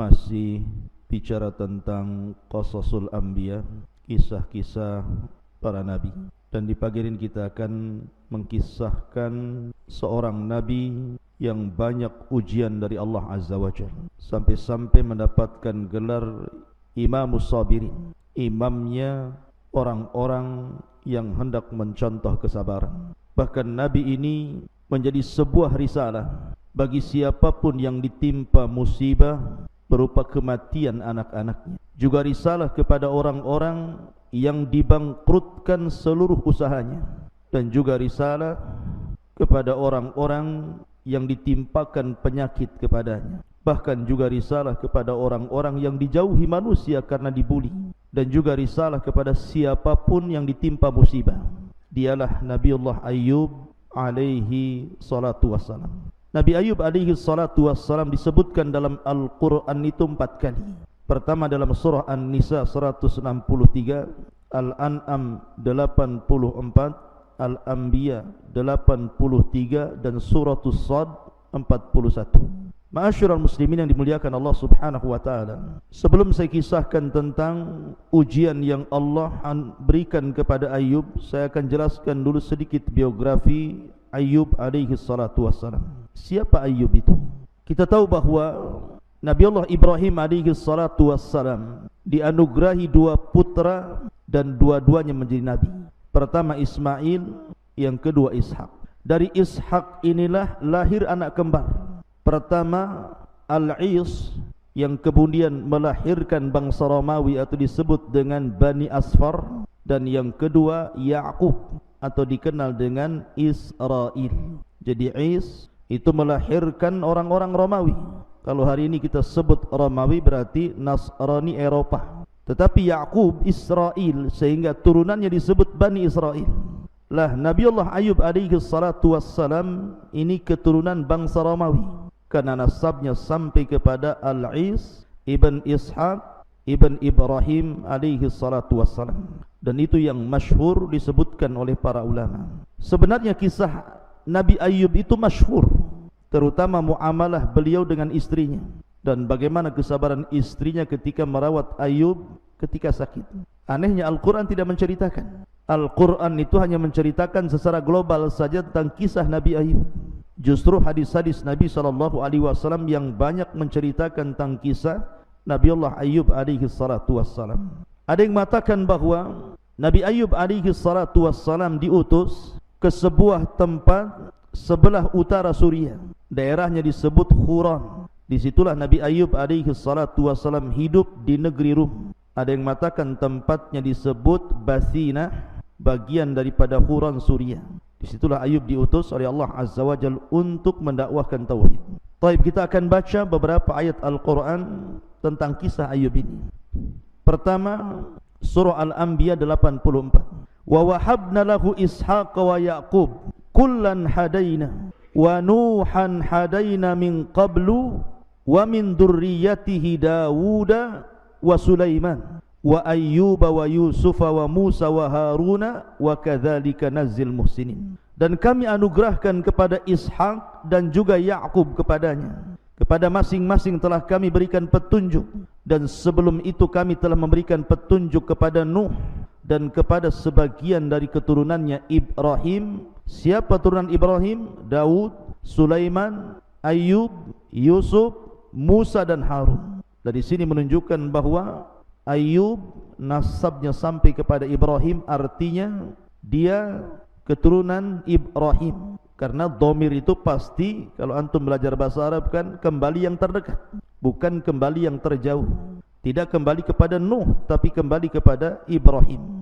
masih bicara tentang qasasul anbiya, kisah-kisah para nabi. Dan di pagi ini kita akan mengkisahkan seorang nabi yang banyak ujian dari Allah Azza wa Jalla, sampai-sampai mendapatkan gelar Imamus Sabirin, imamnya orang-orang yang hendak mencontoh kesabaran. Bahkan nabi ini menjadi sebuah risalah bagi siapapun yang ditimpa musibah berupa kematian anak-anaknya. Juga risalah kepada orang-orang yang dibangkrutkan seluruh usahanya, dan juga risalah kepada orang-orang yang ditimpakan penyakit kepadanya. Bahkan juga risalah kepada orang-orang yang dijauhi manusia karena dibuli, dan juga risalah kepada siapapun yang ditimpa musibah. Dialah Nabiullah Ayyub alaihi salatu wassalam. Nabi Ayyub alaihi salatu wassalam disebutkan dalam Al-Quran itu 4 kali. Pertama dalam surah An-Nisa 163, Al-An'am 84, Al-Anbiya 83, dan Suratul Sad 41. Ma'asyiral muslimin yang dimuliakan Allah Subhanahu wa taala, sebelum saya kisahkan tentang ujian yang Allah berikan kepada Ayyub, saya akan jelaskan dulu sedikit biografi Ayyub alaihi salatu wassalam. Siapa Ayyub itu? Kita tahu bahwa Nabi Allah Ibrahim alaihi salatu wassalam dianugerahi 2 putra dan dua-duanya menjadi nabi. Pertama Ismail, yang kedua Ishak. Dari Ishak inilah lahir anak kembar. Pertama Al-Is, yang kemudian melahirkan bangsa Romawi atau disebut dengan Bani Asfar, dan yang kedua Ya'qub atau dikenal dengan Israel. Jadi Is itu melahirkan orang-orang Romawi. Kalau hari ini kita sebut Romawi berarti Nasrani Eropa. Tetapi Ya'qub Israel, sehingga turunannya disebut Bani Israel. Lah Nabiullah Ayyub alaihi salatu wassalam ini keturunan bangsa Romawi, karena nasabnya sampai kepada Al-Is ibn Ishaq ibn Ibrahim alaihi salatu wassalam. Dan itu yang masyhur disebutkan oleh para ulama. Sebenarnya kisah Nabi Ayyub itu masyhur, terutama muamalah beliau dengan istrinya, dan bagaimana kesabaran istrinya ketika merawat Ayyub ketika sakit. Anehnya Al-Quran tidak menceritakan. Al-Quran itu hanya menceritakan secara global saja tentang kisah Nabi Ayyub. Justru hadis-hadis Nabi SAW yang banyak menceritakan tentang kisah Nabiullah Ayyub alaihi salatu wassalam. Ada yang mengatakan bahwa Nabi Ayyub alaihi salatu wassalam diutus ke sebuah tempat sebelah utara Suriah. Daerahnya disebut Huran. Disitulah Nabi Ayyub alaihi salatu wassalam hidup di negeri Rum. Ada yang mengatakan tempatnya disebut Basina, bagian daripada Huran Suriah. Disitulah Ayyub diutus oleh Allah Azza wa Jalla untuk mendakwahkan tauhid. Baik, kita akan baca beberapa ayat Al-Quran tentang kisah Ayyub ini. Pertama, surah Al-Anbiya 84. Wa wahabna lahu Ishaq wa Ya'qub kullan hadaina wa Nuhan hadaina min qablu wa min dzurriyyatihi Dawuda wa Sulaiman wa Ayyuba wa Yusufa wa Musa wa Haruna wa kadzalika nazzil muhsinin. Dan kami anugerahkan kepada Ishak dan juga Ya'qub kepadanya. Kepada masing-masing telah kami berikan petunjuk, dan sebelum itu kami telah memberikan petunjuk kepada Nuh dan kepada sebagian dari keturunannya Ibrahim. Siapa turunan Ibrahim? Daud, Sulaiman, Ayyub, Yusuf, Musa dan Harun. Dari sini menunjukkan bahwa Ayyub nasabnya sampai kepada Ibrahim, artinya dia keturunan Ibrahim. Karena dhamir itu pasti, kalau antum belajar bahasa Arab kan, kembali yang terdekat, bukan kembali yang terjauh. Tidak kembali kepada Nuh, tapi kembali kepada Ibrahim.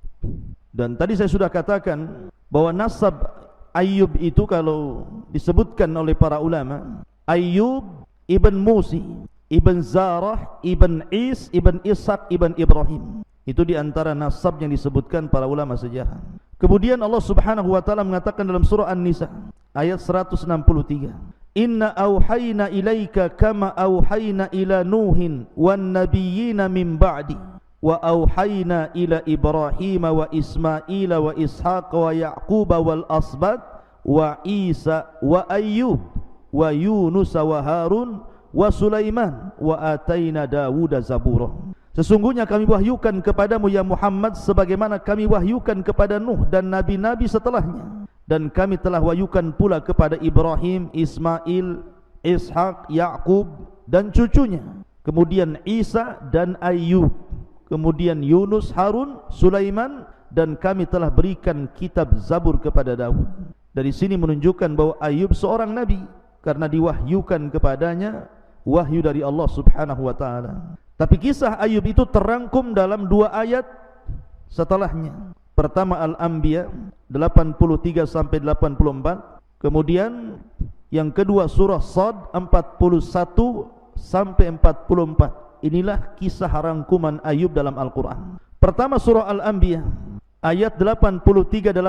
Dan tadi saya sudah katakan bahwa nasab Ayyub itu kalau disebutkan oleh para ulama, Ayyub ibn Musi, ibn Zarah, ibn Is, ibn Ishaq, ibn Ibrahim. Itu diantara nasab yang disebutkan para ulama sejarah. Kemudian Allah Subhanahu wa taala mengatakan dalam surah An-Nisa ayat 163, Inna auhayna ilaika kama auhayna ila Nuhin wan nabiyyina min ba'di wa auhayna ila Ibrahim wa Ismail wa Ishaq wa Ya'qub wal asbat wa Isa wa Ayyub wa Yunus wa Harun wa Sulaiman wa ataina Dawuda zabura. Sesungguhnya kami wahyukan kepadamu ya Muhammad sebagaimana kami wahyukan kepada Nuh dan nabi-nabi setelahnya, dan kami telah wahyukan pula kepada Ibrahim, Ismail, Ishak, Yaqub dan cucunya, kemudian Isa dan Ayyub, kemudian Yunus, Harun, Sulaiman, dan kami telah berikan kitab Zabur kepada Daud. Dari sini menunjukkan bahwa Ayyub seorang nabi karena diwahyukan kepadanya wahyu dari Allah Subhanahu wa taala. Tapi kisah Ayyub itu terangkum dalam 2 ayat setelahnya. Pertama Al-Anbiya 83 sampai 84, kemudian yang kedua surah Shad 41 sampai 44. Inilah kisah rangkuman Ayyub dalam Al-Qur'an. Pertama surah Al-Anbiya ayat 83-84,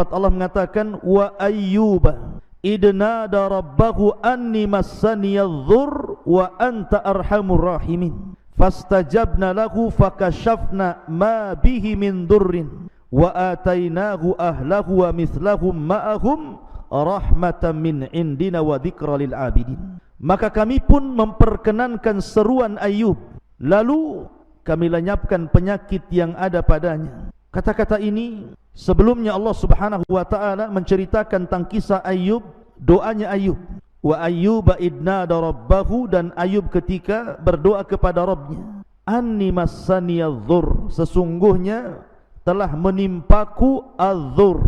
Allah mengatakan wa ayyuba idnada rabbahu anni massaniyadh-dhurr wa anta arhamur rahimin fastajabna lahu fakashafna ma bihi min dhurrin wa atainahu ahlahu wa mithlahum ma'ahum rahmatan min indina wa dzikra lil abidin. Maka kami pun memperkenankan seruan Ayyub, lalu kami lenyapkan penyakit yang ada padanya. Kata-kata ini sebelumnya Allah Subhanahu wa taala menceritakan tentang kisah Ayyub, doanya Ayyub. Wa ayyuba idnada rabbahu, dan Ayyub ketika berdoa kepada Rabbnya, anni massaniyadh-dhurr, sesungguhnya telah menimpaku adh-dhurr,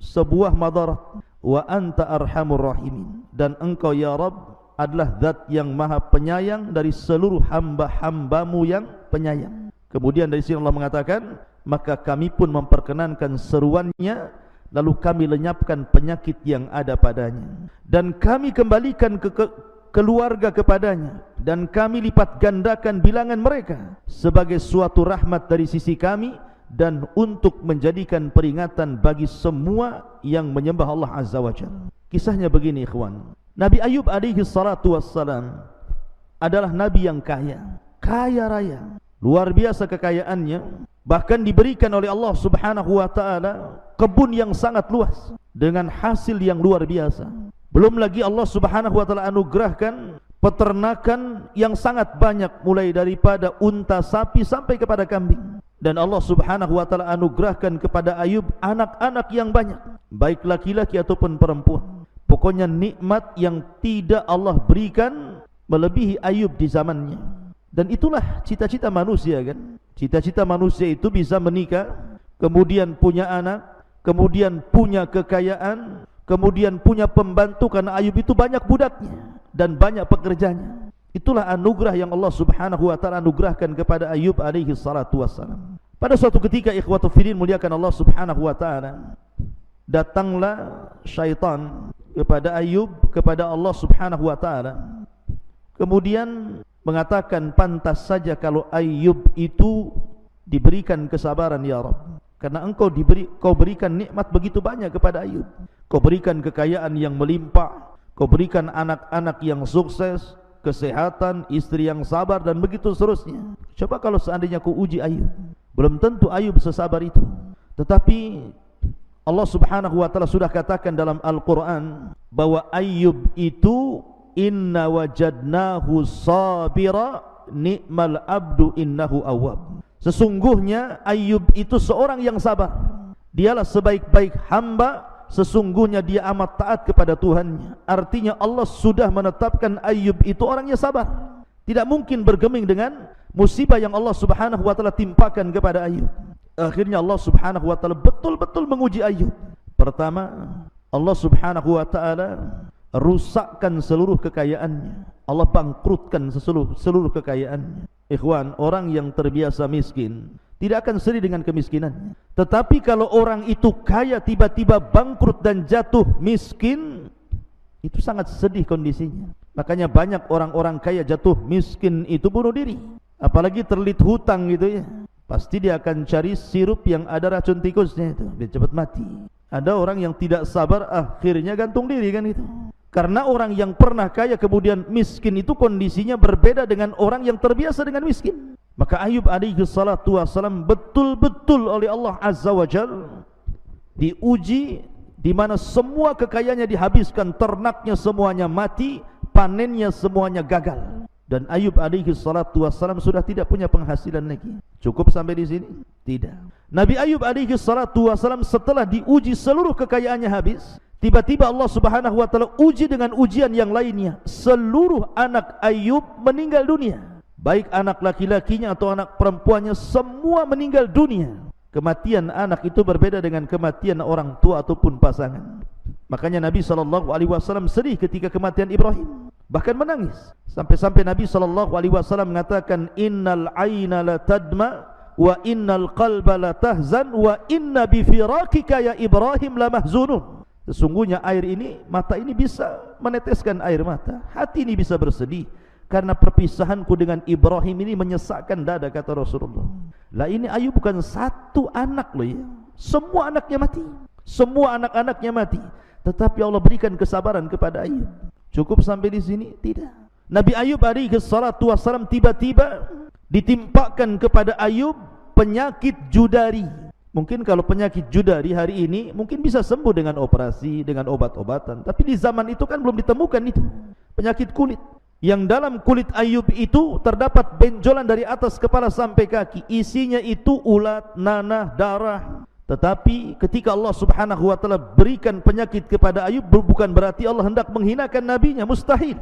sebuah madarat, wa anta arhamur rahimin, dan engkau ya Rabb adalah zat yang maha penyayang dari seluruh hamba-hambamu yang penyayang. Kemudian dari sini Allah mengatakan, maka kami pun memperkenankan seruannya, lalu kami lenyapkan penyakit yang ada padanya, dan kami kembalikan keluarga kepadanya, dan kami lipat gandakan bilangan mereka sebagai suatu rahmat dari sisi kami, dan untuk menjadikan peringatan bagi semua yang menyembah Allah Azza wa Jalla. Kisahnya begini ikhwan, Nabi Ayyub alaihi salatu wassalam adalah nabi yang kaya raya, luar biasa kekayaannya. Bahkan diberikan oleh Allah Subhanahu wa taala kebun yang sangat luas dengan hasil yang luar biasa. Belum lagi Allah Subhanahu wa taala anugerahkan peternakan yang sangat banyak, mulai daripada unta, sapi sampai kepada kambing. Dan Allah Subhanahu wa taala anugerahkan kepada Ayyub anak-anak yang banyak, baik laki-laki ataupun perempuan. Pokoknya nikmat yang tidak Allah berikan melebihi Ayyub di zamannya. Dan itulah cita-cita manusia kan. Cita-cita manusia itu bisa menikah, kemudian punya anak, kemudian punya kekayaan, kemudian punya pembantu, karena Ayyub itu banyak budaknya dan banyak pekerjanya. Itulah anugerah yang Allah Subhanahu wa taala anugerahkan kepada Ayyub alaihi salatu wassalam. Pada suatu ketika ikhwatu fillah muliakan Allah Subhanahu wa taala, datanglah syaitan kepada Ayyub, kepada Allah Subhanahu wa taala. Kemudian mengatakan, pantas saja kalau Ayyub itu diberikan kesabaran ya Rabb, karena kau berikan nikmat begitu banyak kepada Ayyub. Kau berikan kekayaan yang melimpah, kau berikan anak-anak yang sukses, kesehatan, istri yang sabar, dan begitu seterusnya. Coba kalau seandainya kau uji Ayyub, belum tentu Ayyub sesabar itu. Tetapi Allah Subhanahu wa taala sudah katakan dalam Al-Qur'an bahwa Ayyub itu inna wajadnahu sabira ni'mal abdu innahu awwab. Sesungguhnya Ayyub itu seorang yang sabar. Dialah sebaik-baik hamba, sesungguhnya dia amat taat kepada Tuhannya. Artinya Allah sudah menetapkan Ayyub itu orangnya sabar. Tidak mungkin bergeming dengan musibah yang Allah Subhanahu wa taala timpakan kepada Ayyub. Akhirnya Allah Subhanahu wa taala betul-betul menguji Ayyub. Pertama, Allah Subhanahu wa taala rusakkan seluruh kekayaannya. Allah bangkrutkan seluruh kekayaannya. Ikhwan, orang yang terbiasa miskin tidak akan sedih dengan kemiskinannya. Tetapi kalau orang itu kaya tiba-tiba bangkrut dan jatuh miskin, itu sangat sedih kondisinya. Makanya banyak orang-orang kaya jatuh miskin itu bunuh diri. Apalagi terlilit hutang gitu ya. Pasti dia akan cari sirup yang ada racun tikusnya itu, biar cepat mati. Ada orang yang tidak sabar, akhirnya gantung diri kan itu. Karena orang yang pernah kaya kemudian miskin itu kondisinya berbeda dengan orang yang terbiasa dengan miskin. Maka Ayyub alaihi salatu wassalam betul-betul oleh Allah Azza wa Jalla diuji, di mana semua kekayaannya dihabiskan, ternaknya semuanya mati, panennya semuanya gagal. Dan Ayub alaihi salatu wassalam sudah tidak punya penghasilan lagi. Cukup sampai di sini? Tidak. Nabi Ayub alaihi salatu wassalam setelah diuji seluruh kekayaannya habis, tiba-tiba Allah subhanahu wa ta'ala uji dengan ujian yang lainnya. Seluruh anak Ayub meninggal dunia, baik anak laki-lakinya atau anak perempuannya, semua meninggal dunia. Kematian anak itu berbeda dengan kematian orang tua ataupun pasangan. Makanya Nabi SAW sedih ketika kematian Ibrahim, bahkan menangis. Sampai-sampai Nabi SAW mengatakan, innal aina la tadma wa innal qalba la tahzan wa inna bifirakika ya Ibrahim la mahzunun. Sesungguhnya air ini, mata ini bisa meneteskan air mata, hati ini bisa bersedih karena perpisahanku dengan Ibrahim ini menyesakkan dada, kata Rasulullah. Lah ini Ayub bukan satu anak loh ya, semua anaknya mati, semua anak-anaknya mati. Tetapi Allah berikan kesabaran kepada Ayub. Cukup sampai di sini? Tidak. Nabi Ayub alaihi salatu wassalam tiba-tiba ditimpakan kepada Ayub penyakit judari. Mungkin kalau penyakit judari hari ini mungkin bisa sembuh dengan operasi, dengan obat-obatan. Tapi di zaman itu kan belum ditemukan itu. Penyakit kulit. Yang dalam kulit Ayub itu terdapat benjolan dari atas kepala sampai kaki. Isinya itu ulat, nanah, darah. Tetapi ketika Allah subhanahu wa ta'ala berikan penyakit kepada Ayub, bukan berarti Allah hendak menghinakan nabinya. Mustahil.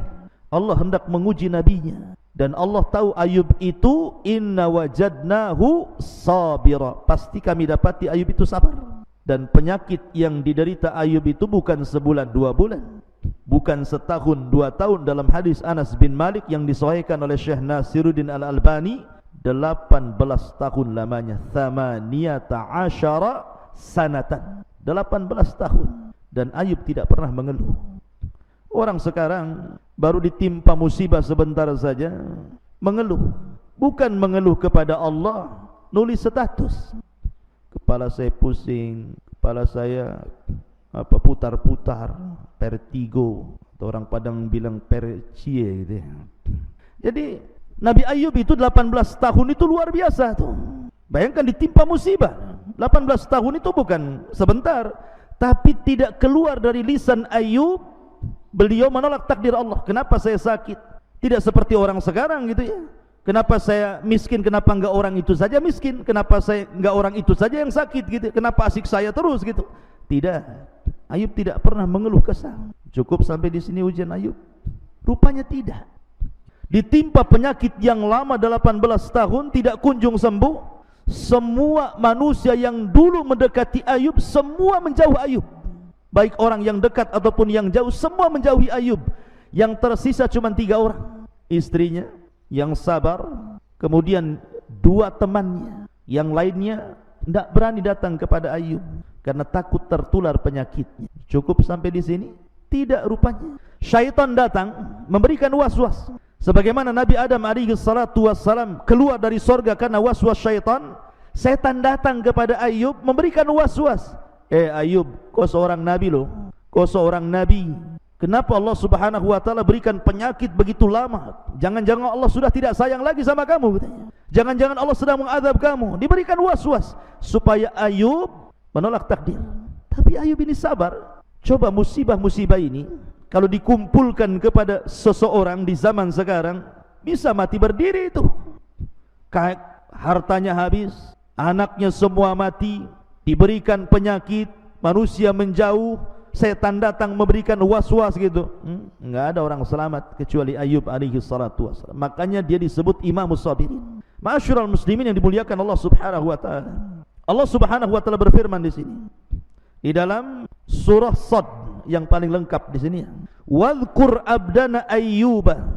Allah hendak menguji nabinya. Dan Allah tahu Ayub itu, inna wajadnahu sabira, pasti kami dapati Ayub itu sabar. Dan penyakit yang diderita Ayub itu bukan sebulan 2 bulan, bukan setahun 2 tahun. Dalam hadis Anas bin Malik yang disahihkan oleh Syekh Nasiruddin Al-Albani, 18 tahun lamanya, 18 sanatan, 18 tahun. Dan Ayub tidak pernah mengeluh. Orang sekarang baru ditimpa musibah sebentar saja mengeluh. Bukan mengeluh kepada Allah, nulis status, kepala saya pusing, kepala saya putar-putar, vertigo, atau orang Padang bilang percie gitu ya. Jadi Nabi Ayub itu 18 tahun itu luar biasa tuh. Bayangkan ditimpa musibah 18 tahun itu bukan sebentar. Tapi tidak keluar dari lisan Ayub, beliau menolak takdir Allah. Kenapa saya sakit? Tidak seperti orang sekarang gitu ya. Kenapa saya miskin? Kenapa enggak orang itu saja miskin? Kenapa saya enggak orang itu saja yang sakit gitu? Kenapa asik saya terus gitu? Tidak. Ayub tidak pernah mengeluh kesah. Cukup sampai di sini ujian Ayub? Rupanya tidak. Ditimpa penyakit yang lama 18 tahun tidak kunjung sembuh. Semua manusia yang dulu mendekati Ayub semua menjauh Ayub. Baik orang yang dekat ataupun yang jauh, semua menjauhi Ayub. Yang tersisa cuma 3 orang. Istrinya yang sabar, kemudian 2 temannya. Yang lainnya tidak berani datang kepada Ayub karena takut tertular penyakitnya. Cukup sampai di sini? Tidak rupanya. Syaitan datang memberikan was-was. Sebagaimana Nabi Adam alaihi salatu wassalam keluar dari sorga karena was-was syaitan, setan datang kepada Ayub memberikan was-was. Ayub, kau seorang nabi loh, kau seorang nabi. Kenapa Allah subhanahu wa ta'ala berikan penyakit begitu lama? Jangan-jangan Allah sudah tidak sayang lagi sama kamu katanya. Jangan-jangan Allah sedang mengadab kamu. Diberikan was-was supaya Ayub menolak takdir. Tapi Ayub ini sabar. Coba musibah-musibah ini kalau dikumpulkan kepada seseorang di zaman sekarang, bisa mati berdiri itu. Hartanya habis, anaknya semua mati, diberikan penyakit, manusia menjauh, setan datang memberikan was-was gitu. Enggak ada orang selamat kecuali Ayub alaihi salatu wassalam. Makanya dia disebut Imamus Sabirin. Ma'asyiral muslimin yang dimuliakan Allah subhanahu wa ta'ala. Allah subhanahu wa ta'ala berfirman di sini di dalam surah Sad yang paling lengkap di sini. Wadhkur abdana Ayyuba,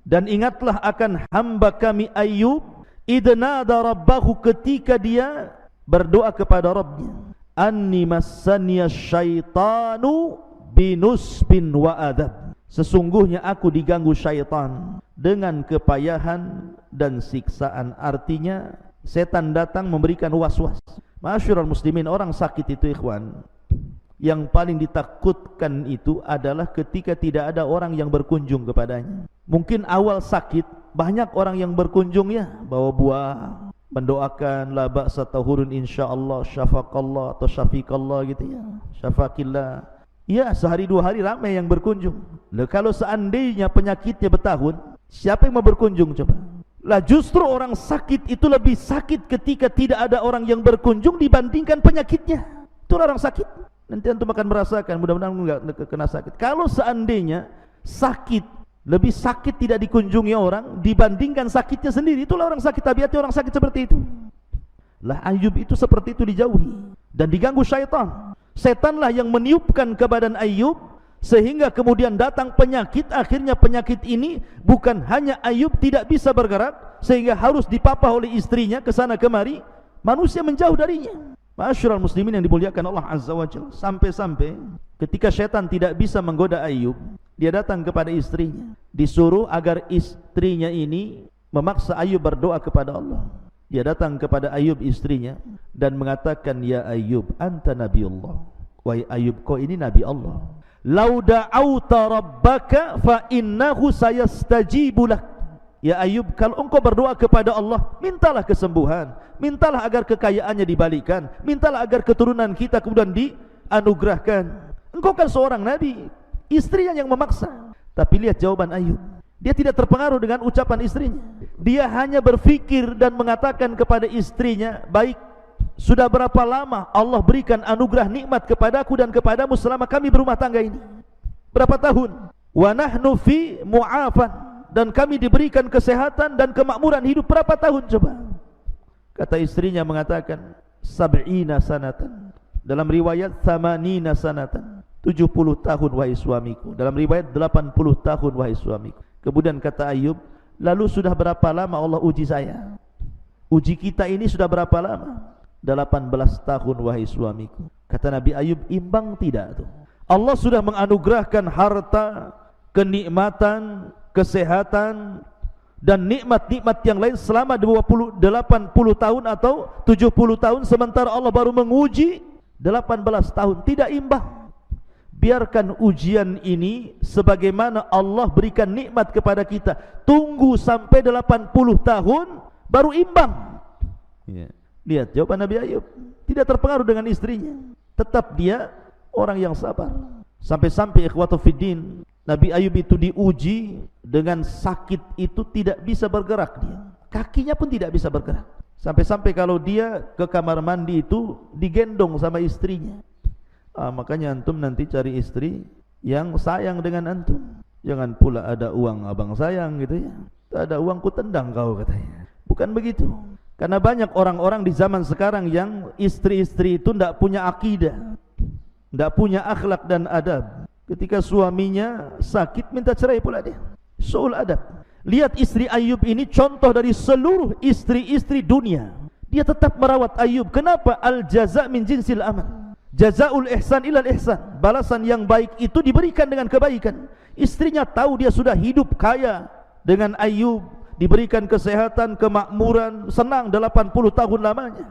dan ingatlah akan hamba kami Ayyub, idnada rabbahu, ketika dia berdoa kepada Rabbnya, anni massaniya syaitanu binusbin wa adab, sesungguhnya aku diganggu syaitan dengan kepayahan dan siksaan. Artinya setan datang memberikan was-was. Ma'asyiral muslimin, orang sakit itu ikhwan, yang paling ditakutkan itu adalah ketika tidak ada orang yang berkunjung kepadanya. Mungkin awal sakit banyak orang yang berkunjung ya, bawa buah, mendoakan la ba'sa tahurun insyaallah, syafaqallah atau syafiqallah gitu ya, syafaqillah. Ya, sehari dua hari ramai yang berkunjung. Lah kalau seandainya penyakitnya bertahun, siapa yang mau berkunjung coba? Lah justru orang sakit itu lebih sakit ketika tidak ada orang yang berkunjung dibandingkan penyakitnya. Itu orang sakit. Nanti antum akan merasakan, mudah-mudahan enggak kena sakit. Kalau seandainya sakit, lebih sakit tidak dikunjungi orang dibandingkan sakitnya sendiri, itulah orang sakit, tabiatnya orang sakit seperti itu. Lah Ayub itu seperti itu dijauhi dan diganggu syaitan. Setanlah yang meniupkan ke badan Ayub sehingga kemudian datang penyakit. Akhirnya penyakit ini bukan hanya Ayub tidak bisa bergerak sehingga harus dipapah oleh istrinya ke sana kemari, manusia menjauh darinya. Ma'asyiral muslimin yang dimuliakan Allah Azza wa Jalla, sampai-sampai ketika syaitan tidak bisa menggoda Ayub, dia datang kepada istrinya, disuruh agar istrinya ini memaksa Ayub berdoa kepada Allah. Dia datang kepada Ayub istrinya dan mengatakan, ya Ayub, anta Nabiullah. Wahai Ayub, kau ini Nabi Allah. Lau da'auta rabbaka fa innahu sayastajibu lak. Ya Ayub, kalau engkau berdoa kepada Allah, mintalah kesembuhan, mintalah agar kekayaannya dibalikan, mintalah agar keturunan kita kemudian dianugerahkan. Engkau kan seorang Nabi. Istrinya yang memaksa. Tapi lihat jawaban Ayub. Dia tidak terpengaruh dengan ucapan istrinya. Dia hanya berfikir dan mengatakan kepada istrinya, baik, sudah berapa lama Allah berikan anugerah nikmat kepadaku dan kepadamu selama kami berumah tangga ini? Berapa tahun? Wa nahnu fi mu'afan, dan kami diberikan kesehatan dan kemakmuran hidup berapa tahun coba? Kata istrinya mengatakan, sab'ina sanatan. Dalam riwayat thamanina sanatan, 70 tahun wahai suamiku. Dalam riwayat 80 tahun wahai suamiku. Kemudian kata Ayub, lalu sudah berapa lama Allah uji saya? Uji kita ini sudah berapa lama? 18 tahun wahai suamiku. Kata Nabi Ayub, imbang tidak tuh? Allah sudah menganugerahkan harta, kenikmatan, kesehatan dan nikmat-nikmat yang lain selama 80 tahun atau 70 tahun, sementara Allah baru menguji 18 tahun. Tidak imbang. Biarkan ujian ini sebagaimana Allah berikan nikmat kepada kita. Tunggu sampai 80 tahun baru imbang. Lihat jawaban Nabi Ayub. Tidak terpengaruh dengan istrinya. Tetap dia orang yang sabar. Sampai-sampai ikhwatu fiddin, Nabi Ayub itu diuji dengan sakit itu tidak bisa bergerak dia. Kakinya pun tidak bisa bergerak. Sampai-sampai kalau dia ke kamar mandi itu digendong sama istrinya. Makanya antum nanti cari istri yang sayang dengan antum. Jangan pula ada uang abang sayang gitu ya. Tak ada uang ku tendang kau katanya. Bukan begitu. Karena banyak orang-orang di zaman sekarang yang istri-istri itu tidak punya akidah, tidak punya akhlak dan adab. Ketika suaminya sakit minta cerai pula dia. Su'ul adab. Lihat istri Ayub ini contoh dari seluruh istri-istri dunia. Dia tetap merawat Ayub. Kenapa? Al-jaza' min jinsil amal. Jazaul ihsan ilal ihsan. Balasan yang baik itu diberikan dengan kebaikan. Istrinya tahu dia sudah hidup kaya dengan Ayub, diberikan kesehatan, kemakmuran, senang 80 tahun lamanya.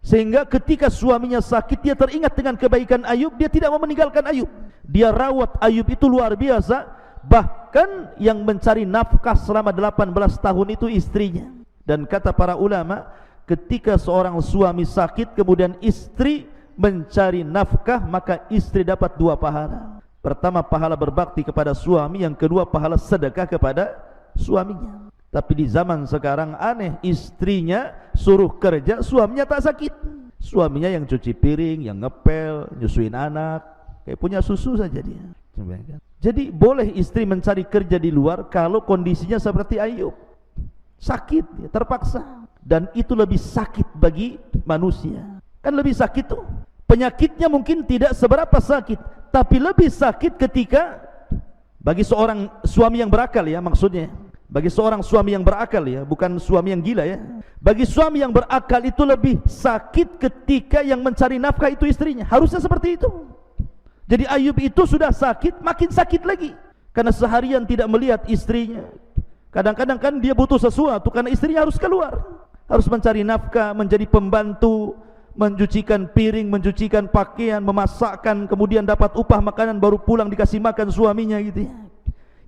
Sehingga ketika suaminya sakit, dia teringat dengan kebaikan Ayub, dia tidak mau meninggalkan Ayub. Dia rawat Ayub itu luar biasa. Bahkan yang mencari nafkah selama 18 tahun itu istrinya. Dan kata para ulama, ketika seorang suami sakit kemudian istri mencari nafkah, maka istri dapat 2 pahala. Pertama, pahala berbakti kepada suami. Yang kedua, pahala sedekah kepada suaminya. Tapi di zaman sekarang aneh, istrinya suruh kerja, suaminya tak sakit. Suaminya yang cuci piring, yang ngepel, nyusuin anak, kayak punya susu saja dia. Jadi boleh istri mencari kerja di luar kalau kondisinya seperti Ayub, sakit, terpaksa. Dan itu lebih sakit bagi manusia. Kan lebih sakit tuh. Penyakitnya mungkin tidak seberapa sakit, tapi lebih sakit ketika bagi seorang suami yang berakal ya, maksudnya bagi seorang suami yang berakal ya, bukan suami yang gila ya. Bagi suami yang berakal itu lebih sakit ketika yang mencari nafkah itu istrinya. Harusnya seperti itu. Jadi Ayub itu sudah sakit, makin sakit lagi karena seharian tidak melihat istrinya. Kadang-kadang kan dia butuh sesuatu karena istrinya harus keluar, harus mencari nafkah, menjadi pembantu, mencucikan piring, mencucikan pakaian, memasakkan, kemudian dapat upah makanan, baru pulang dikasih makan suaminya gitu ya.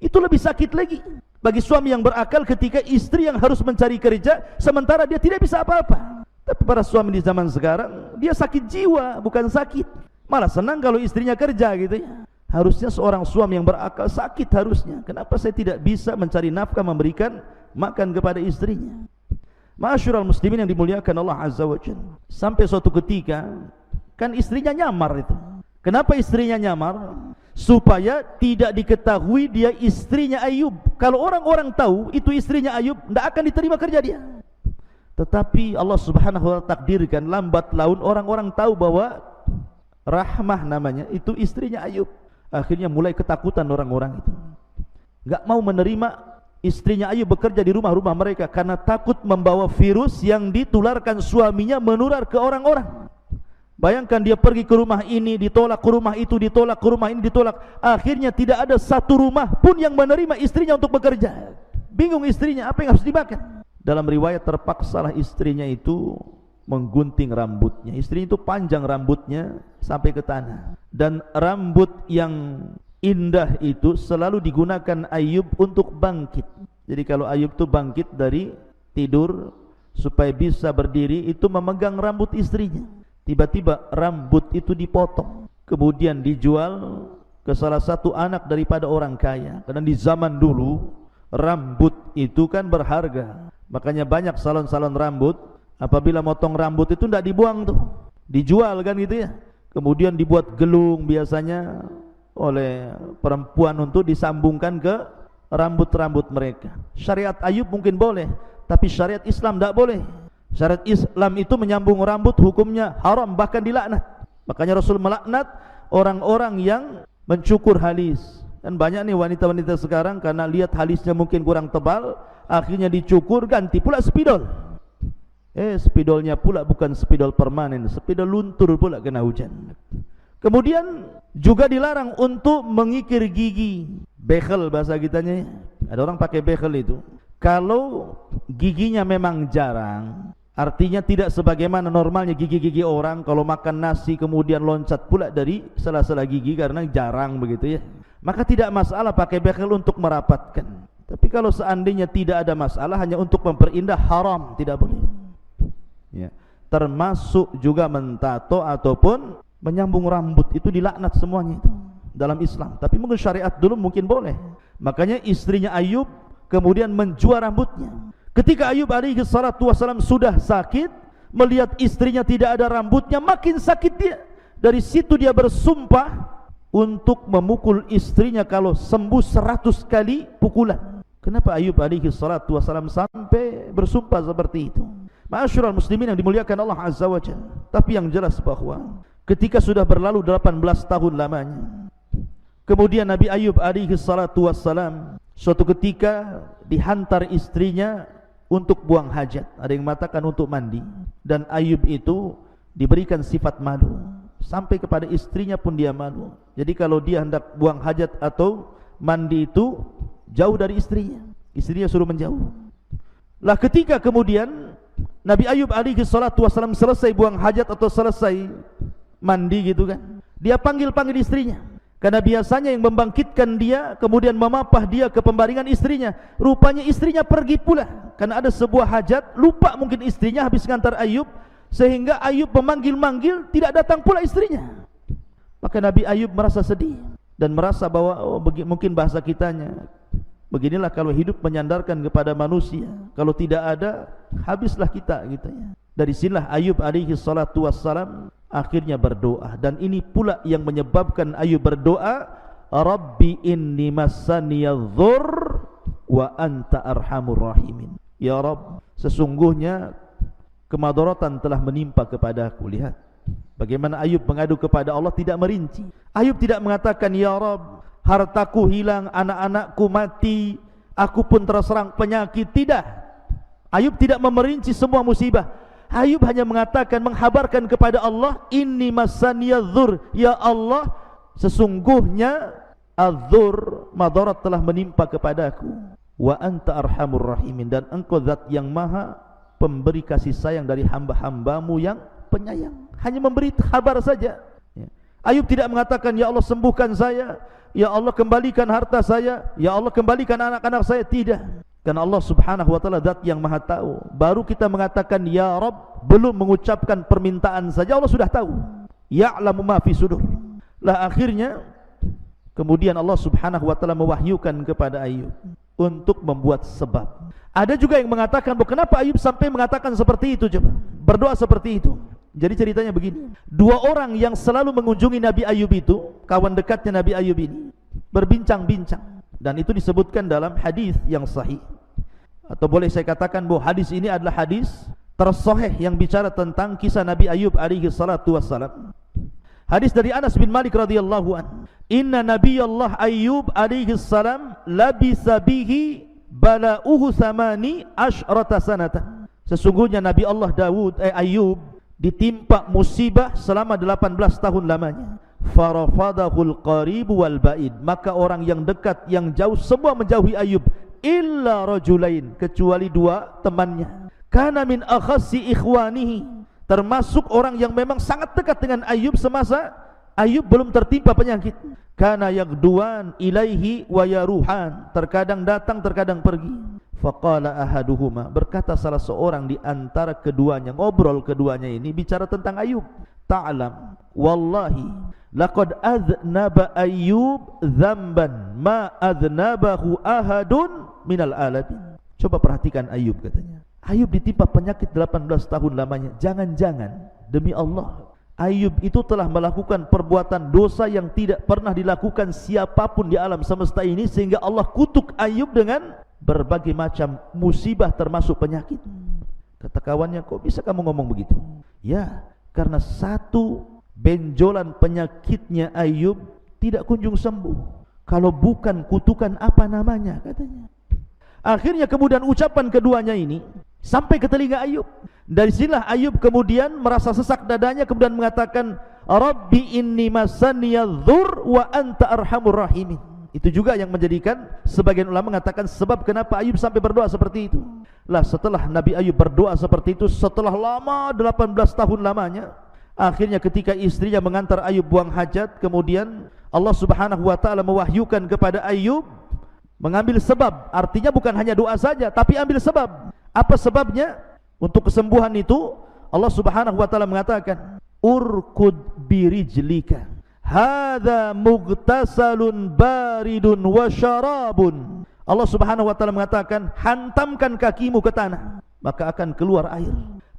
Itu lebih sakit lagi bagi suami yang berakal ketika istri yang harus mencari kerja sementara dia tidak bisa apa-apa. Tapi para suami di zaman sekarang, dia sakit jiwa bukan sakit. Malah senang kalau istrinya kerja gitu ya. Harusnya seorang suami yang berakal sakit harusnya. Kenapa saya tidak bisa mencari nafkah, memberikan makan kepada istrinya? Ma'asyiral muslimin yang dimuliakan Allah Azza wa Jalla. Sampai suatu ketika kan istrinya nyamar itu. Kenapa istrinya nyamar? Supaya tidak diketahui dia istrinya Ayub. Kalau orang-orang tahu itu istrinya Ayub, tidak akan diterima kerja dia. Tetapi Allah Subhanahu wa ta'ala takdirkan lambat laun orang-orang tahu bahwa Rahmah namanya itu istrinya Ayub. Akhirnya mulai ketakutan orang-orang itu, enggak mau menerima istrinya Ayub bekerja di rumah-rumah mereka karena takut membawa virus yang ditularkan suaminya menular ke orang-orang. Bayangkan dia pergi ke rumah ini ditolak, ke rumah itu ditolak, ke rumah ini ditolak. Akhirnya tidak ada satu rumah pun yang menerima istrinya untuk bekerja. Bingung istrinya, apa yang harus dimakan? Dalam riwayat terpaksalah istrinya itu menggunting rambutnya. Istrinya itu panjang rambutnya sampai ke tanah. Dan rambut yang indah itu selalu digunakan Ayub untuk bangkit. Jadi kalau Ayub itu bangkit dari tidur supaya bisa berdiri, itu memegang rambut istrinya. Tiba-tiba rambut itu dipotong, kemudian dijual ke salah satu anak daripada orang kaya. Karena di zaman dulu rambut itu kan berharga. Makanya banyak salon-salon rambut, apabila motong rambut itu tidak dibuang tuh, dijual kan gitu ya. Kemudian dibuat gelung biasanya oleh perempuan untuk disambungkan ke rambut-rambut mereka. Syariat Ayub mungkin boleh, tapi syariat Islam tidak boleh. Syariat Islam itu menyambung rambut hukumnya haram, bahkan dilaknat. Makanya Rasul melaknat orang-orang yang mencukur halis. Dan banyak nih wanita-wanita sekarang karena lihat halisnya mungkin kurang tebal, akhirnya dicukur, ganti pula spidol. Spidolnya pula bukan spidol permanen, spidol luntur pula kena hujan. Kemudian juga dilarang untuk mengikir gigi, bekel bahasa kitanya. Ada orang pakai bekel itu. Kalau giginya memang jarang, artinya tidak sebagaimana normalnya gigi-gigi orang. Kalau makan nasi kemudian loncat pula dari sela-sela gigi karena jarang begitu ya, maka tidak masalah pakai bekel untuk merapatkan. Tapi kalau seandainya tidak ada masalah, hanya untuk memperindah, haram, tidak boleh ya. Termasuk juga mentato ataupun menyambung rambut, itu dilaknat semuanya itu dalam Islam. Tapi mungkin syariat dulu mungkin boleh. Makanya istrinya Ayub kemudian menjual rambutnya. Ketika Ayub alaihi salatu wassalam sudah sakit, melihat istrinya tidak ada rambutnya, makin sakit dia. Dari situ dia bersumpah untuk memukul istrinya kalau sembuh 100 kali pukulan. Kenapa Ayub alaihi salatu wassalam sampai bersumpah seperti itu? Ma'asyiral muslimin yang dimuliakan Allah Azza wa Jalla. Tapi yang jelas bahwa ketika sudah berlalu 18 tahun lamanya, kemudian Nabi Ayub alaihi salatu wassalam suatu ketika dihantar istrinya untuk buang hajat. Ada yang mengatakan untuk mandi. Dan Ayub itu diberikan sifat malu. Sampai kepada istrinya pun dia malu. Jadi kalau dia hendak buang hajat atau mandi itu jauh dari istrinya. Istrinya suruh menjauh. Lah ketika kemudian Nabi Ayub alaihi salatu wassalam selesai buang hajat atau selesai mandi gitu kan, dia panggil-panggil istrinya. Karena biasanya yang membangkitkan dia kemudian memapah dia ke pembaringan istrinya. Rupanya istrinya pergi pula karena ada sebuah hajat, lupa mungkin istrinya habis ngantar Ayub, sehingga Ayub memanggil-manggil, tidak datang pula istrinya. Maka Nabi Ayub merasa sedih dan merasa bahwa mungkin bahasa kitanya, beginilah kalau hidup menyandarkan kepada manusia, kalau tidak ada habislah kita gitu ya. Dari sinilah Ayub alaihi salatu wassalam akhirnya berdoa. Dan ini pula yang menyebabkan Ayub berdoa, Rabbi inni massaniyadh-dhurr wa anta arhamur rahimin. Ya Rabb, sesungguhnya kemadaratan telah menimpa kepadaku. Lihat bagaimana Ayub mengadu kepada Allah, tidak merinci. Ayub tidak mengatakan, Ya Rabb, hartaku hilang, anak-anakku mati, aku pun terserang penyakit. Tidak. Ayub tidak memerinci semua musibah. Ayub hanya mengatakan, menghabarkan kepada Allah, inni massaniyadh-dhurr, ya Allah, sesungguhnya adzur, madarat telah menimpa kepadaku. Wa anta arhamur rahimin, dan engkau zat yang maha pemberi kasih sayang dari hamba-hambamu yang penyayang. Hanya memberi kabar saja ya. Ayub tidak mengatakan, ya Allah sembuhkan saya, ya Allah kembalikan harta saya, ya Allah kembalikan anak-anak saya. Tidak. Karena Allah subhanahu wa ta'ala zat yang maha tahu. Baru kita mengatakan ya Rabb, belum mengucapkan permintaan saja Allah sudah tahu. ya'lamu ma fi sudur. Lah akhirnya kemudian Allah Subhanahu wa taala mewahyukan kepada Ayub untuk membuat sebab. Ada juga yang mengatakan bahwa kenapa Ayub sampai mengatakan seperti itu, coba berdoa seperti itu. Jadi ceritanya begini, dua orang yang selalu mengunjungi Nabi Ayub itu, kawan dekatnya Nabi Ayub ini, berbincang-bincang, dan itu disebutkan dalam hadis yang sahih. Atau boleh saya katakan bahwa hadis ini adalah hadis tersahih yang bicara tentang kisah Nabi Ayub alaihi salatu wassalam. Hadis dari Anas bin Malik radhiyallahu an. Inna Nabiyallah Ayub alaihi salam labisa bihi bala'uhu thamani asyrata sanatan. Sesungguhnya Nabi Allah Ayub ditimpa musibah selama 18 tahun lamanya. Farafadahul qarib wal ba'id. Maka orang yang dekat, yang jauh, semua menjauhi Ayub illa rajulain, kecuali dua temannya. Kana min akhassi ikhwanihi, termasuk orang yang memang sangat dekat dengan Ayub semasa Ayub belum tertimpa penyakit. Kana yagduan ilaihi wa yaruhan, terkadang datang terkadang pergi. Faqala ahaduhuma, berkata salah seorang di antara keduanya, ngobrol keduanya ini bicara tentang Ayub. Ta'lam wallahi laqad adznaba Ayub dzamban ma adznabahu ahadun minal alamin. Coba perhatikan Ayub, katanya Ayub ditimpa penyakit 18 tahun lamanya. Jangan-jangan demi Allah Ayub itu telah melakukan perbuatan dosa yang tidak pernah dilakukan siapapun di alam semesta ini, sehingga Allah kutuk Ayub dengan berbagai macam musibah termasuk penyakit. Kata kawannya, kok bisa kamu ngomong begitu? Ya, karena satu benjolan penyakitnya Ayub tidak kunjung sembuh. Kalau bukan kutukan apa namanya, katanya. Akhirnya kemudian ucapan keduanya ini sampai ke telinga Ayub. Dari sinilah Ayub kemudian merasa sesak dadanya, kemudian mengatakan, Rabbi inni masaniyadh-dhur wa anta arhamur rahimin. Itu juga yang menjadikan sebagian ulama mengatakan sebab kenapa Ayub sampai berdoa seperti itu. Lah setelah Nabi Ayub berdoa seperti itu, setelah lama 18 tahun lamanya, akhirnya ketika istrinya mengantar Ayub buang hajat, kemudian Allah Subhanahu wa taala mewahyukan kepada Ayub mengambil sebab. Artinya bukan hanya doa saja, tapi ambil sebab. Apa sebabnya? Untuk kesembuhan itu Allah Subhanahu wa taala mengatakan, urkud birijlika hadza mughtasalun baridun wa syarabun. Allah Subhanahu wa taala mengatakan, hantamkan kakimu ke tanah, maka akan keluar air.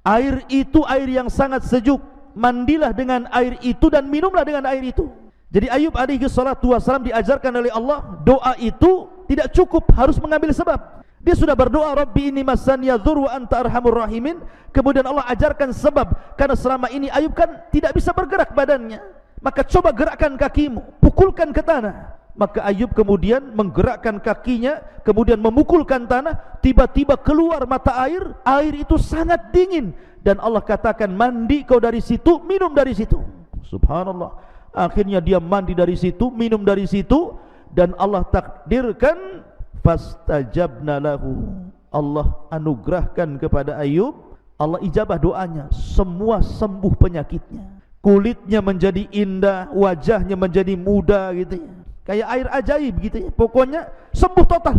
Air itu air yang sangat sejuk. Mandilah dengan air itu dan minumlah dengan air itu. Jadi Ayub alaihi salatu wasalam diajarkan oleh Allah, doa itu tidak cukup, harus mengambil sebab. Dia sudah berdoa, Rabbi inni masaniyadh-dhur wa anta arhamur rahimin. Kemudian Allah ajarkan sebab, karena selama ini Ayub kan tidak bisa bergerak badannya. Maka coba gerakkan kakimu, pukulkan ke tanah. Maka Ayub kemudian menggerakkan kakinya, kemudian memukulkan tanah. Tiba-tiba keluar mata air. Air itu sangat dingin, dan Allah katakan, mandi kau dari situ, minum dari situ. Subhanallah. Akhirnya dia mandi dari situ, minum dari situ, dan Allah takdirkan fastajabna lahu. Allah anugerahkan kepada Ayub, Allah ijabah doanya, semua sembuh penyakitnya. Kulitnya menjadi indah, wajahnya menjadi muda gitu ya. Kayak air ajaib gitu ya. Pokoknya sembuh total.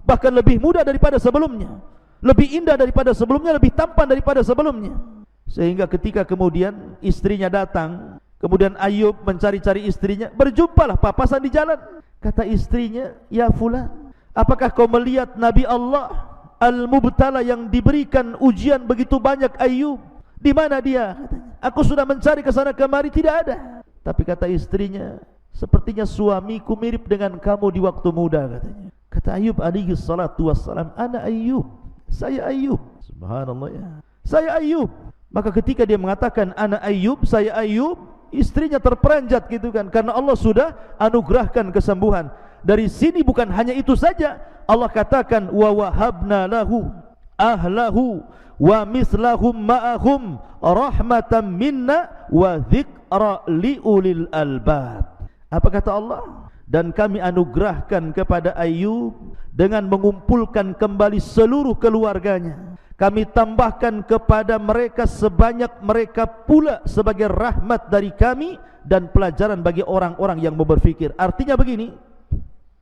Bahkan lebih muda daripada sebelumnya, lebih indah daripada sebelumnya, lebih tampan daripada sebelumnya. Sehingga ketika kemudian istrinya datang, kemudian Ayub mencari-cari istrinya, berjumpalah papasan di jalan. Kata istrinya, ya fulan, apakah kau melihat Nabi Allah Al-Mubtala yang diberikan ujian begitu banyak Ayub? Di mana dia? Katanya, aku sudah mencari ke sana kemari, tidak ada. Tapi kata istrinya, sepertinya suamiku mirip dengan kamu di waktu muda, katanya. Kata Ayub alaihi salatu wassalam, ana Ayub, saya Ayub. Subhanallah ya, saya Ayub. Maka ketika dia mengatakan ana Ayub, saya Ayub, istrinya terperanjat gitu kan, karena Allah sudah anugerahkan kesembuhan. Dari sini bukan hanya itu saja, Allah katakan wa wahabna lahu ahlahu wa mislahum ma'ahum rahmatan minna wa dzikra liulil albab. Apa kata Allah? Dan kami anugerahkan kepada Ayub dengan mengumpulkan kembali seluruh keluarganya. Kami tambahkan kepada mereka sebanyak mereka pula sebagai rahmat dari kami dan pelajaran bagi orang-orang yang mau berfikir. Artinya begini,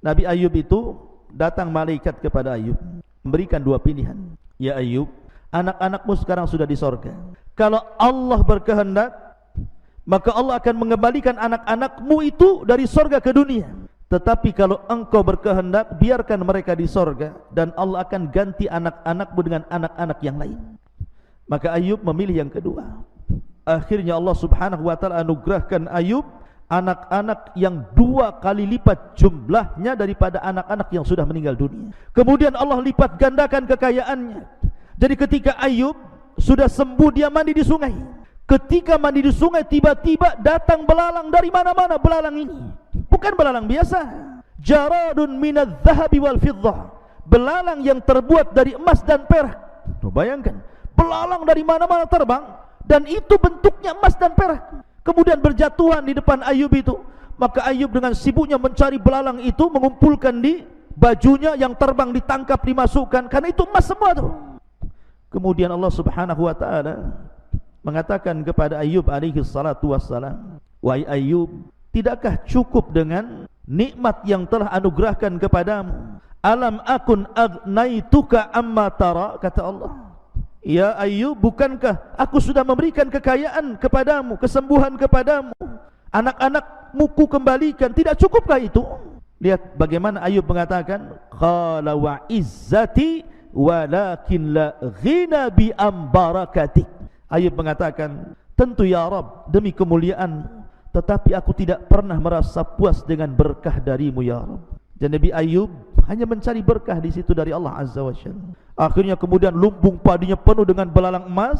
Nabi Ayub itu datang malaikat kepada Ayub, memberikan dua pilihan. Ya Ayub, anak-anakmu sekarang sudah di sorga. Kalau Allah berkehendak, maka Allah akan mengembalikan anak-anakmu itu dari sorga ke dunia. Tetapi kalau engkau berkehendak, biarkan mereka di sorga, dan Allah akan ganti anak-anakmu dengan anak-anak yang lain. Maka Ayub memilih yang kedua. Akhirnya Allah subhanahu wa ta'ala anugerahkan Ayub anak-anak yang 2 kali lipat jumlahnya daripada anak-anak yang sudah meninggal dunia. Kemudian Allah lipat gandakan kekayaannya. Jadi ketika Ayub sudah sembuh, dia mandi di sungai. Ketika mandi di sungai, tiba-tiba datang belalang dari mana-mana. Belalang ini bukan belalang biasa, jaradun minadz-dzahabi wal fiddah, belalang yang terbuat dari emas dan perak. Bayangkan, belalang dari mana-mana terbang, dan itu bentuknya emas dan perak. Kemudian berjatuhan di depan Ayub itu. Maka Ayub dengan sibuknya mencari belalang itu, mengumpulkan di bajunya, yang terbang ditangkap, dimasukkan, karena itu emas semua tuh. Kemudian Allah subhanahu wa ta'ala mengatakan kepada Ayub alaihi salatu wassalam, wahai Ayub, tidakkah cukup dengan nikmat yang telah anugerahkan kepadamu? Alam akun agnaituka amma tara, kata Allah. Ya Ayub, bukankah aku sudah memberikan kekayaan kepadamu, kesembuhan kepadamu, anak-anakmu ku kembalikan, tidak cukupkah itu? Lihat bagaimana Ayub mengatakan, qala wa izzati walakin la ghina bi ambarakatik. Ayub mengatakan, tentu ya Rabb, demi kemuliaan, tetapi aku tidak pernah merasa puas dengan berkah darimu ya Rabb. Dan Nabi Ayub hanya mencari berkah di situ dari Allah Azza wa Jalla. Akhirnya kemudian lumbung padinya penuh dengan belalang emas.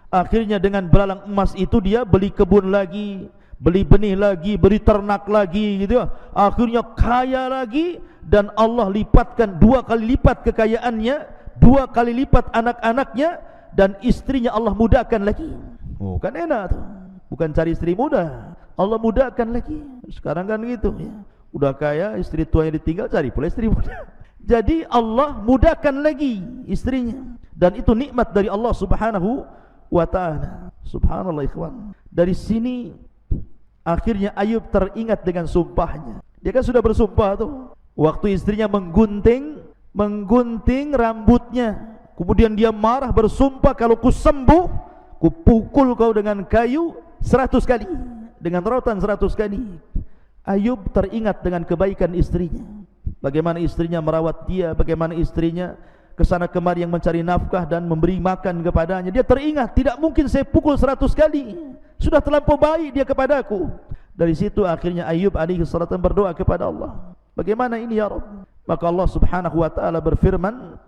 Akhirnya dengan belalang emas itu dia beli kebun lagi, beli benih lagi, beli ternak lagi, gitu ya. Akhirnya kaya lagi, dan Allah lipatkan 2 kali lipat kekayaannya, 2 kali lipat anak-anaknya, dan istrinya Allah mudahkan lagi. Oh, kan enak tuh. Bukan cari istri muda, Allah mudahkan lagi. Sekarang kan gitu ya. Udah kaya, istri tuanya ditinggal, cari pula istri muda. Jadi Allah mudahkan lagi istrinya, dan itu nikmat dari Allah subhanahu wa ta'ala. Subhanallah ikhwan. Dari sini akhirnya Ayub teringat dengan sumpahnya. Dia kan sudah bersumpah tuh, waktu istrinya menggunting rambutnya. Kemudian dia marah, bersumpah, kalau ku sembuh, ku pukul kau dengan kayu 100 kali, dengan rotan 100 kali. Ayub teringat dengan kebaikan istrinya, bagaimana istrinya merawat dia, bagaimana istrinya kesana kemari yang mencari nafkah dan memberi makan kepadanya. Dia teringat, tidak mungkin saya pukul 100 kali, sudah terlampau baik dia kepadaku. Dari situ akhirnya Ayub alaihi salatu berdoa kepada Allah, bagaimana ini ya Rabb? Maka Allah subhanahu wa ta'ala berfirman,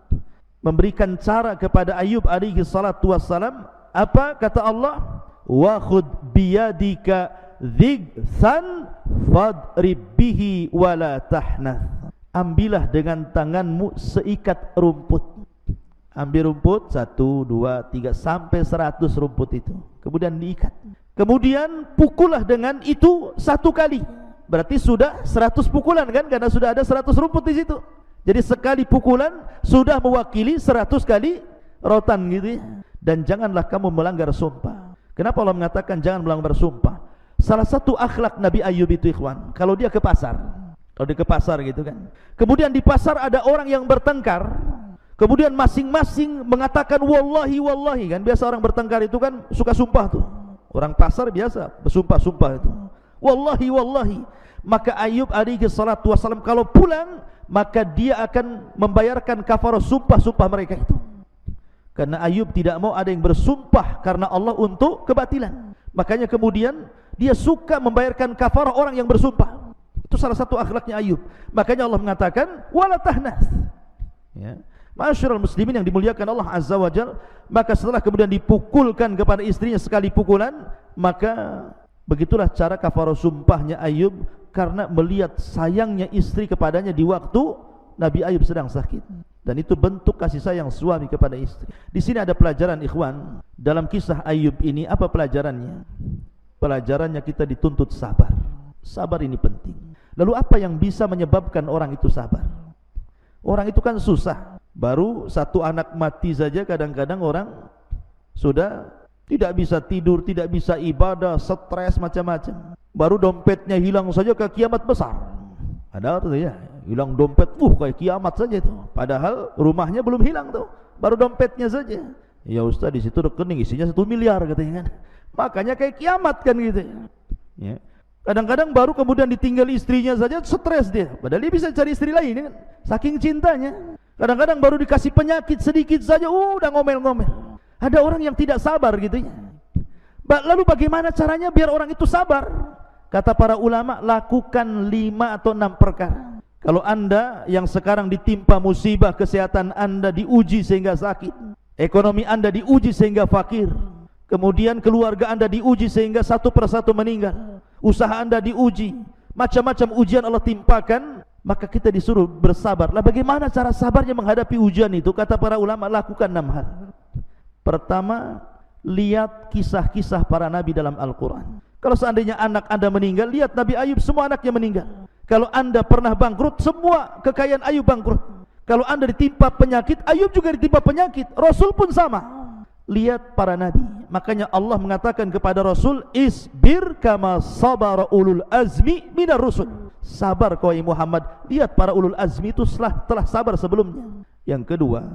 memberikan cara kepada Ayub alaihi salatu wassalam. Apa kata Allah? Wa khud biyadika dhigsan fadrib bihi wala tahnath. Ambillah dengan tanganmu seikat rumput. Ambil rumput 1, 2, 3 sampai 100 rumput itu, kemudian diikat. Kemudian pukullah dengan itu 1 kali. Berarti sudah 100 pukulan kan, karena sudah ada 100 rumput di situ. Jadi sekali pukulan sudah mewakili 100 kali rotan gitu ya. Dan janganlah kamu melanggar sumpah. Kenapa Allah mengatakan jangan melanggar sumpah? Salah satu akhlak Nabi Ayub itu ikhwan, kalau dia ke pasar, gitu kan, kemudian di pasar ada orang yang bertengkar, kemudian masing-masing mengatakan wallahi, wallahi, kan biasa orang bertengkar itu kan suka sumpah tuh. Orang pasar biasa bersumpah-sumpah itu, wallahi, wallahi. Maka Ayub alaihi salatu wassalam kalau pulang, maka dia akan membayarkan kafarah sumpah-sumpah mereka itu. Karena Ayub tidak mau ada yang bersumpah karena Allah untuk kebatilan. Makanya kemudian dia suka membayarkan kafarah orang yang bersumpah. Itu salah satu akhlaknya Ayub. Makanya Allah mengatakan wala tahnas. Ya. Ma'asyiral muslimin yang dimuliakan Allah Azza wa Jalla, maka setelah kemudian dipukulkan kepada istrinya sekali pukulan, maka begitulah cara kafarah sumpahnya Ayub, karena melihat sayangnya istri kepadanya di waktu Nabi Ayub sedang sakit. Dan itu bentuk kasih sayang suami kepada istri. Di sini ada pelajaran ikhwan. Dalam kisah Ayub ini apa pelajarannya? Pelajarannya kita dituntut sabar. Sabar ini penting. Lalu apa yang bisa menyebabkan orang itu sabar? Orang itu kan susah. Baru 1 anak mati saja kadang-kadang orang sudah tidak bisa tidur, tidak bisa ibadah, stres macam-macam. Baru dompetnya hilang saja ke kiamat besar. Ada tuh ya, hilang dompet, kayak kiamat saja itu. Padahal rumahnya belum hilang tuh, baru dompetnya saja. Ya Ustaz, di situ rekening isinya 1 miliar katanya kan. Makanya kayak kiamat kan gitu ya. Kadang-kadang baru kemudian ditinggal istrinya saja stres dia, padahal dia bisa cari istri lain kan? Saking cintanya. Kadang-kadang baru dikasih penyakit sedikit saja udah ngomel-ngomel. Ada orang yang tidak sabar gitu ya. Lalu bagaimana caranya biar orang itu sabar? Kata para ulama, lakukan 5 atau 6 perkara. Kalau anda yang sekarang ditimpa musibah, kesehatan anda diuji sehingga sakit, ekonomi anda diuji sehingga fakir, kemudian keluarga anda diuji sehingga satu persatu meninggal, usaha anda diuji, macam-macam ujian Allah timpakan, maka kita disuruh bersabar. Lah bagaimana cara sabarnya menghadapi ujian itu? Kata para ulama, lakukan 6 hal. Pertama, lihat kisah-kisah para nabi dalam Al-Quran. Kalau seandainya anak anda meninggal, lihat Nabi Ayub, semua anaknya meninggal. Kalau anda pernah bangkrut, semua kekayaan Ayub bangkrut. Kalau anda ditimpa penyakit, Ayub juga ditimpa penyakit. Rasul pun sama. Lihat para nabi. Makanya Allah mengatakan kepada Rasul, isbir kama sabara ulul azmi minar rusul. Sabar kau Muhammad. Lihat para ulul azmi itu telah sabar sebelumnya. Yang kedua,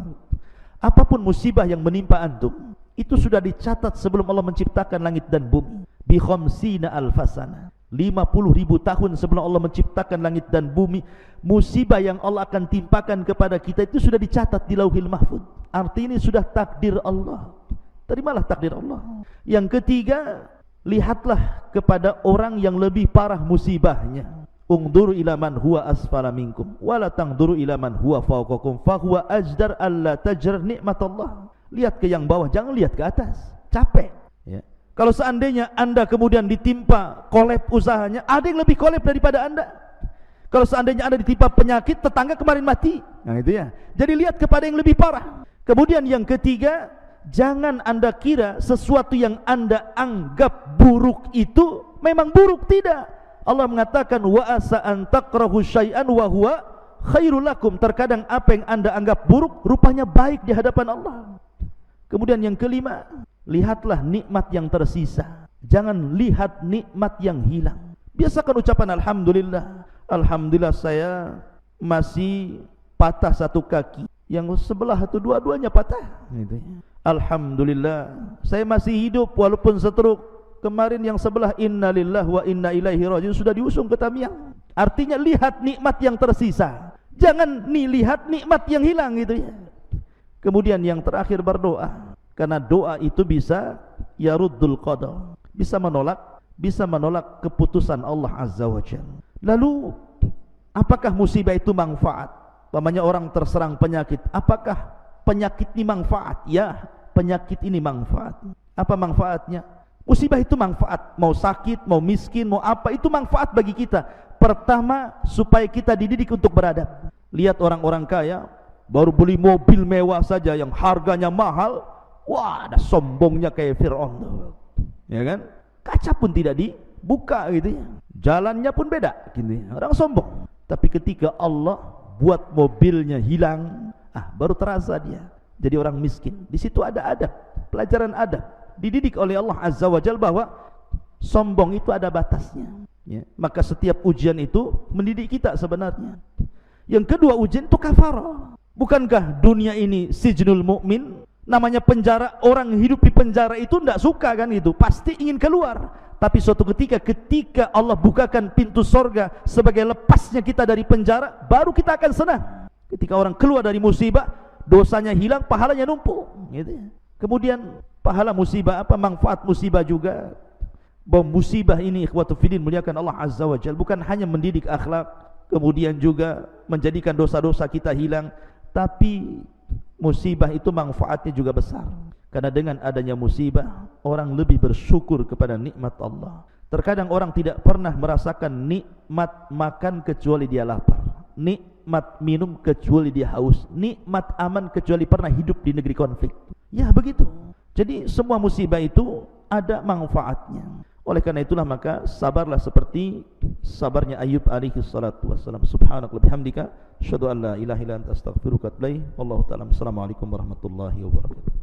apapun musibah yang menimpa antum, itu sudah dicatat sebelum Allah menciptakan langit dan bumi. Bi khamsina alfasana, 50.000 tahun sebelum Allah menciptakan langit dan bumi, musibah yang Allah akan timpakan kepada kita itu sudah dicatat di Lauhil Mahfuz. Artinya ini sudah takdir Allah. Terimalah takdir Allah. Yang ketiga, lihatlah kepada orang yang lebih parah musibahnya. Ungduru ila man huwa asfala minkum wala tangduru ila man huwa fawqakum fahuwa ajdar alla tajr nikmatallah. Lihat ke yang bawah, jangan lihat ke atas. Capek ya. Kalau seandainya anda kemudian ditimpa kolab usahanya, ada yang lebih kolab daripada anda. Kalau seandainya anda ditimpa penyakit, tetangga kemarin mati. Nah itu ya. Jadi lihat kepada yang lebih parah. Kemudian yang ketiga, jangan anda kira sesuatu yang anda anggap buruk itu memang buruk. Tidak. Allah mengatakan wa asa an takrahu syai'an wa huwa khairul lakum. Terkadang apa yang anda anggap buruk rupanya baik di hadapan Allah. Kemudian yang kelima, lihatlah nikmat yang tersisa. Jangan lihat nikmat yang hilang. Biasakan ucapan alhamdulillah. Alhamdulillah saya masih patah satu kaki, yang sebelah itu dua-duanya patah. Alhamdulillah saya masih hidup walaupun stroke. Kemarin yang sebelah innalillahi wa inna ilaihi rajiun sudah diusung ke Tamiang. Artinya lihat nikmat yang tersisa. Jangan lihat nikmat yang hilang gitu ya. Kemudian yang terakhir berdoa. Karena doa itu bisa yaruddul qada, bisa menolak keputusan Allah Azza wa Jalla. Lalu apakah musibah itu manfaat? Umpamanya orang terserang penyakit, apakah penyakit ini manfaat? Ya, penyakit ini manfaat. Apa manfaatnya? Musibah itu manfaat. Mau sakit, mau miskin, mau apa, itu manfaat bagi kita. Pertama, supaya kita dididik untuk beradab. Lihat orang-orang kaya baru beli mobil mewah saja yang harganya mahal, wah, ada sombongnya kayak Fir'aun, ya kan? Kaca pun tidak dibuka gitu ya, jalannya pun beda gitu ya. Orang sombong. Tapi ketika Allah buat mobilnya hilang, baru terasa dia jadi orang miskin. Di situ ada adab, pelajaran adab, dididik oleh Allah Azza wa Jalla bahwa sombong itu ada batasnya ya. Maka setiap ujian itu mendidik kita sebenarnya. Yang kedua, ujian itu kafarah. Bukankah dunia ini sijnul mukmin? Namanya penjara. Orang hidup di penjara itu tidak suka kan gitu, pasti ingin keluar. Tapi suatu ketika Allah bukakan pintu sorga sebagai lepasnya kita dari penjara, baru kita akan senang. Ketika orang keluar dari musibah, dosanya hilang, pahalanya numpuk gitu ya. Kemudian pahala musibah apa? Manfaat musibah juga. Bahwa musibah ini ikhwatu fiddin muliakan Allah Azza wa Jalla, bukan hanya mendidik akhlak, kemudian juga menjadikan dosa-dosa kita hilang, tapi musibah itu manfaatnya juga besar. Karena dengan adanya musibah, orang lebih bersyukur kepada nikmat Allah. Terkadang orang tidak pernah merasakan nikmat makan kecuali dia lapar, nikmat minum kecuali dia haus, nikmat aman kecuali pernah hidup di negeri konflik. Ya begitu. Jadi semua musibah itu ada manfaatnya. Oleh karena itulah maka sabarlah seperti sabarnya Ayub alaihi salatu wassalam. Subhanaka bihamdika asyhadu an la ilaha illa anta astaghfiruka wa atubu ilaik. Wallahu ta'ala. Assalamualaikum warahmatullahi wabarakatuh.